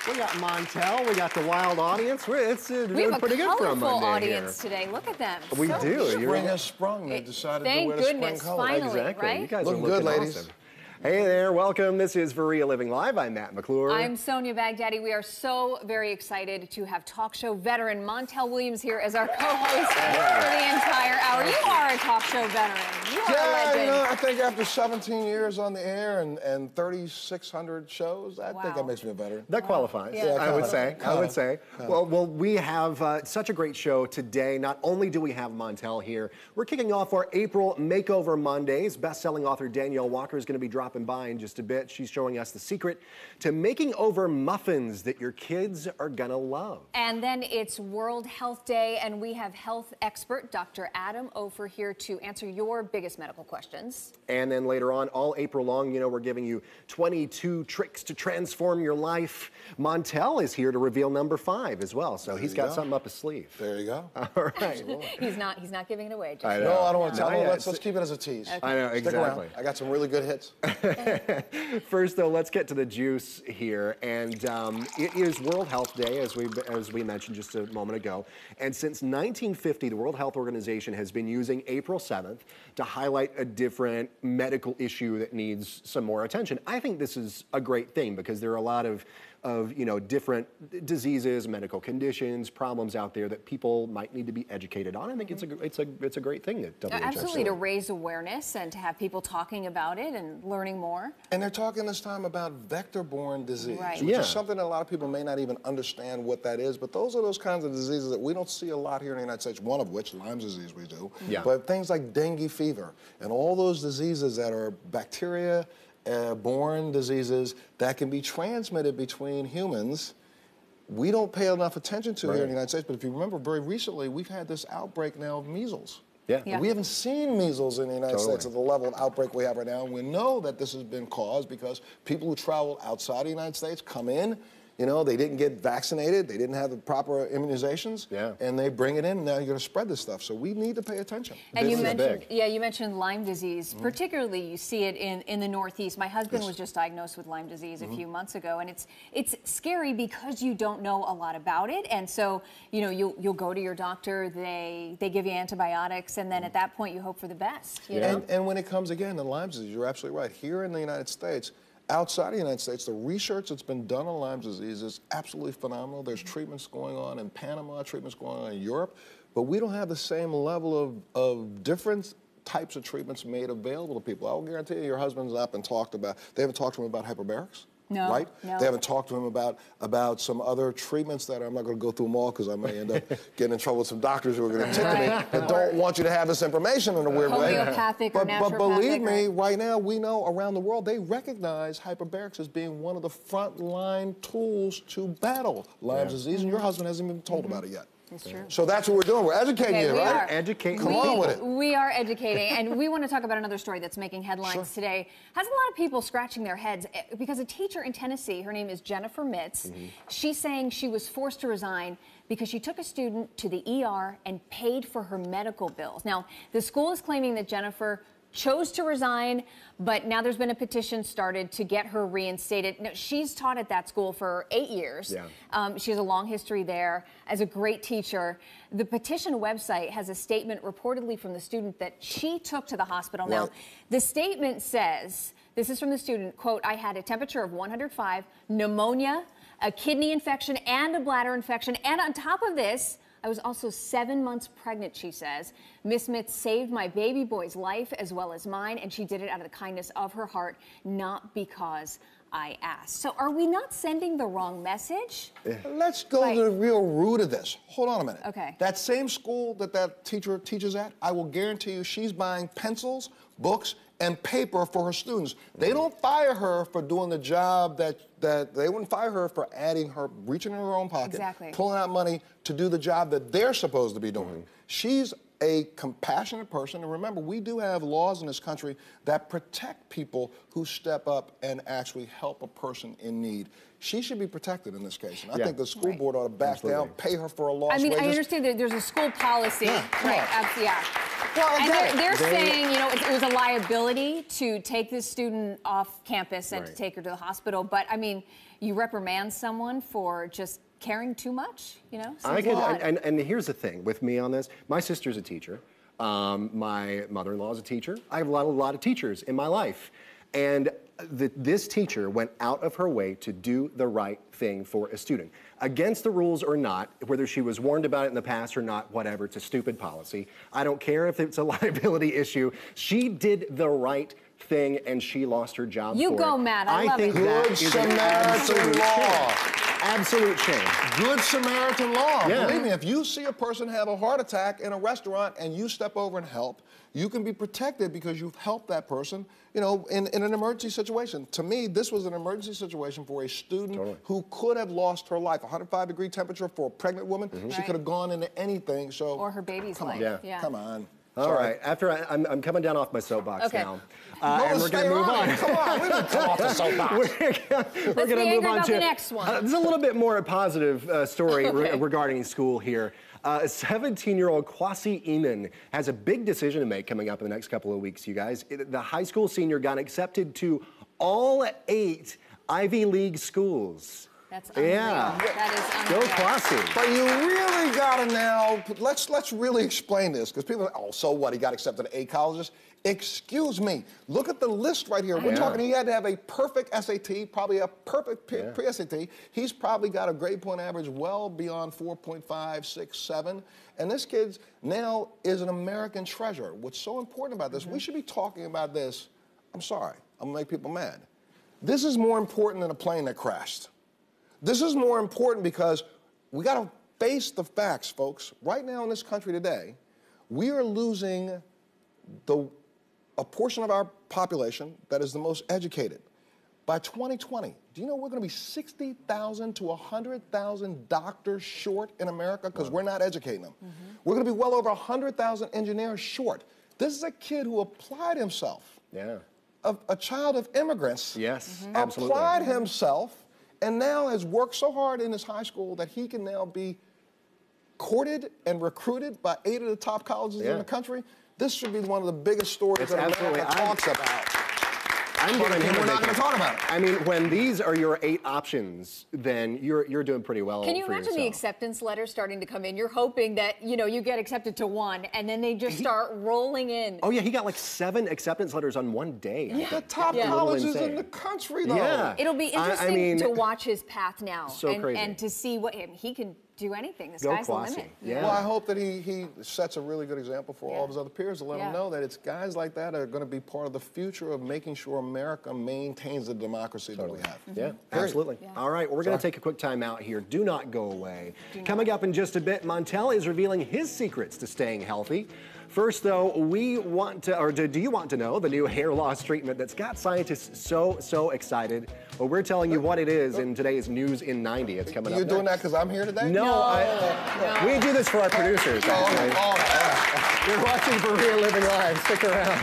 We got Montel, we got the wild audience. It's we have pretty good for a Monday audience here. today. Look at them. We do. Spring has sprung. They decided to wear the spring colors. Thank goodness, finally, Exactly. right? You guys Looking are looking good, ladies. awesome. Hey there, welcome. This is Veria Living Live. I'm Matt McClure. I'm Sonia Baghdadi. We are so very excited to have talk show veteran Montel Williams here as our co-host for the entire hour. You are a talk show veteran. You are a legend. You know, I think after 17 years on the air and 3,600 shows, I think that makes me a veteran. That qualifies, Yeah. I would say. Well, we have such a great show today. Not only do we have Montel here, we're kicking off our April Makeover Mondays. Best-selling author Danielle Walker is going to be dropping by in just a bit. She's showing us the secret to making over muffins that your kids are gonna love. And then it's World Health Day, and we have health expert Dr. Adam Ofer here to answer your biggest medical questions. And then later on, all April long, you know, we're giving you 22 tricks to transform your life. Montel is here to reveal number 5 as well, so he's got something up his sleeve. There you go. All right. He's not giving it away. Just I know. No, I don't want to tell Not them. yet. Let's keep it as a tease. Okay. I know, Stick exactly. around. I got some really good hits. First, though, let's get to the juice here. And it is World Health Day, as we mentioned just a moment ago. And since 1950, the World Health Organization has been using April 7th to highlight a different medical issue that needs some more attention. I think this is a great thing because there are a lot of you know, different diseases, medical conditions, problems out there that people might need to be educated on. I think it's a great thing that WHO absolutely, to raise awareness and to have people talking about it and learning more. And they're talking this time about vector-borne disease, right. which is something that a lot of people may not even understand what that is, but those are those kinds of diseases that we don't see a lot here in the United States, one of which, Lyme disease, we do. Yeah. But things like dengue fever and all those diseases that are bacteria borne diseases that can be transmitted between humans, we don't pay enough attention to here in the United States. But if you remember, very recently, we've had this outbreak now of measles. Yeah. We haven't seen measles in the United States at the level of outbreak we have right now. And we know that this has been caused because people who travel outside the United States come in, you know, they didn't get vaccinated, they didn't have the proper immunizations, and they bring it in, and now you're going to spread this stuff. So we need to pay attention. And you mentioned Lyme disease. Particularly, you see it in the Northeast. My husband was just diagnosed with Lyme disease a few months ago, and it's scary because you don't know a lot about it. And so, you know, you'll go to your doctor, they give you antibiotics, and then at that point you hope for the best. You know? And when it comes again to Lyme disease, you're absolutely right. Here in the United States, outside of the United States, the research that's been done on Lyme disease is absolutely phenomenal. There's treatments going on in Panama, treatments going on in Europe, but we don't have the same level of different types of treatments made available to people. I will guarantee you your husband's not been talked about. They haven't talked to him about hyperbarics. No, right? no. They haven't talked to him about some other treatments that I'm not going to go through them all because I may end up getting in trouble with some doctors who are going to tip me that don't want you to have this information in a weird way. Homeopathic or naturopathic. But believe me, right now we know around the world they recognize hyperbarics as being one of the frontline tools to battle Lyme disease, and your husband hasn't even told about it yet. That's true. So that's what we're doing. We're educating you, right? Come on with it. We are educating, and we want to talk about another story that's making headlines today. Has a lot of people scratching their heads because a teacher in Tennessee, her name is Jennifer Mitz, she's saying she was forced to resign because she took a student to the ER and paid for her medical bills. Now, the school is claiming that Jennifer chose to resign, but now there's been a petition started to get her reinstated. Now, she's taught at that school for 8 years. She has a long history there as a great teacher. The petition website has a statement reportedly from the student that she took to the hospital. Now, the statement says, this is from the student, quote, "I had a temperature of 105, pneumonia, a kidney infection, and a bladder infection, and on top of this, I was also 7 months pregnant," she says. "Miss Mitz saved my baby boy's life as well as mine, and she did it out of the kindness of her heart, not because I asked." So are we not sending the wrong message? Let's go to the real root of this. Hold on a minute. Okay. That same school that teacher teaches at, I will guarantee you she's buying pencils, books, and paper for her students. They don't fire her for doing the job that they wouldn't fire her for reaching in her own pocket, pulling out money to do the job that they're supposed to be doing. She's a compassionate person. And remember, we do have laws in this country that protect people who step up and actually help a person in need. She should be protected in this case. And I think the school board ought to back down, pay her for a lost wages. I understand that there's a school policy. Yeah, Yeah. Well, and they're saying, you know, it was a liability to take this student off campus and to take her to the hospital. But, I mean, you reprimand someone for just caring too much, you know? And here's the thing with me on this. My sister's a teacher. My mother-in-law is a teacher. I have a lot of teachers in my life. And this teacher went out of her way to do the right thing for a student. Against the rules or not, whether she was warned about it in the past or not, whatever, it's a stupid policy. I don't care if it's a liability issue. She did the right thing and she lost her job for it. You go, Matt. I love think it. that Good is an Samaritan law. Absolute shame. Good Samaritan law. Yeah. Believe me, if you see a person have a heart attack in a restaurant and you step over and help, you can be protected because you've helped that person, you know, in an emergency situation. To me, this was an emergency situation for a student who could have lost her life. 105-degree temperature for a pregnant woman. She could have gone into anything. So or her baby's life. Come on. All right, I'm coming down off my soapbox now. No, and we're going to move on. Come on, we didn't come off the soapbox. We're going to move on to the next one. This is a little bit more a positive story regarding school here. 17-year-old Kwasi Eamon has a big decision to make coming up in the next couple of weeks, you guys. The high school senior got accepted to all 8 Ivy League schools. That's unreal. That is unreal. Go Kwasi. But you really gotta now, let's really explain this, because people are, oh, so what, he got accepted to 8 colleges? Excuse me, look at the list right here. We're talking, he had to have a perfect SAT, probably a perfect pre-SAT. He's probably got a grade point average well beyond 4.5, 6, 7. And this kid now is an American treasure. What's so important about this, we should be talking about this, I'm sorry, I'm gonna make people mad. This is more important than a plane that crashed. This is more important because we got to face the facts, folks. Right now in this country today, we are losing a portion of our population that is the most educated. By 2020, do you know we're going to be 60,000 to 100,000 doctors short in America because we're not educating them? We're going to be well over 100,000 engineers short. This is a kid who applied himself. A child of immigrants. Absolutely. Applied himself. And now has worked so hard in his high school that he can now be courted and recruited by 8 of the top colleges in the country. This should be one of the biggest stories that America talks about. I'm giving him we're not going to talk about it. I mean, when these are your 8 options, then you're doing pretty well. Can you imagine the acceptance letters starting to come in? You're hoping that, you know, you get accepted to 1, and then they just start rolling in. Oh yeah, he got like 7 acceptance letters on one day. The top colleges in the country, though. It'll be interesting to watch his path now, crazy. and to see what he can do anything. The sky's the limit. Well, I hope that he sets a really good example for all of his other peers to let them know that it's guys like that are going to be part of the future of making sure America maintains the democracy that we have. Absolutely. All right, well, we're going to take a quick time out here. Do not go away. Coming up in just a bit, Montel is revealing his secrets to staying healthy. First, though, we want to, or do you want to know the new hair loss treatment that's got scientists so excited? Well, we're telling you what it is in today's News in 90. It's coming up. You're doing that because I'm here today? No, we do this for our producers, actually. You're watching Veria Living Live. Stick around.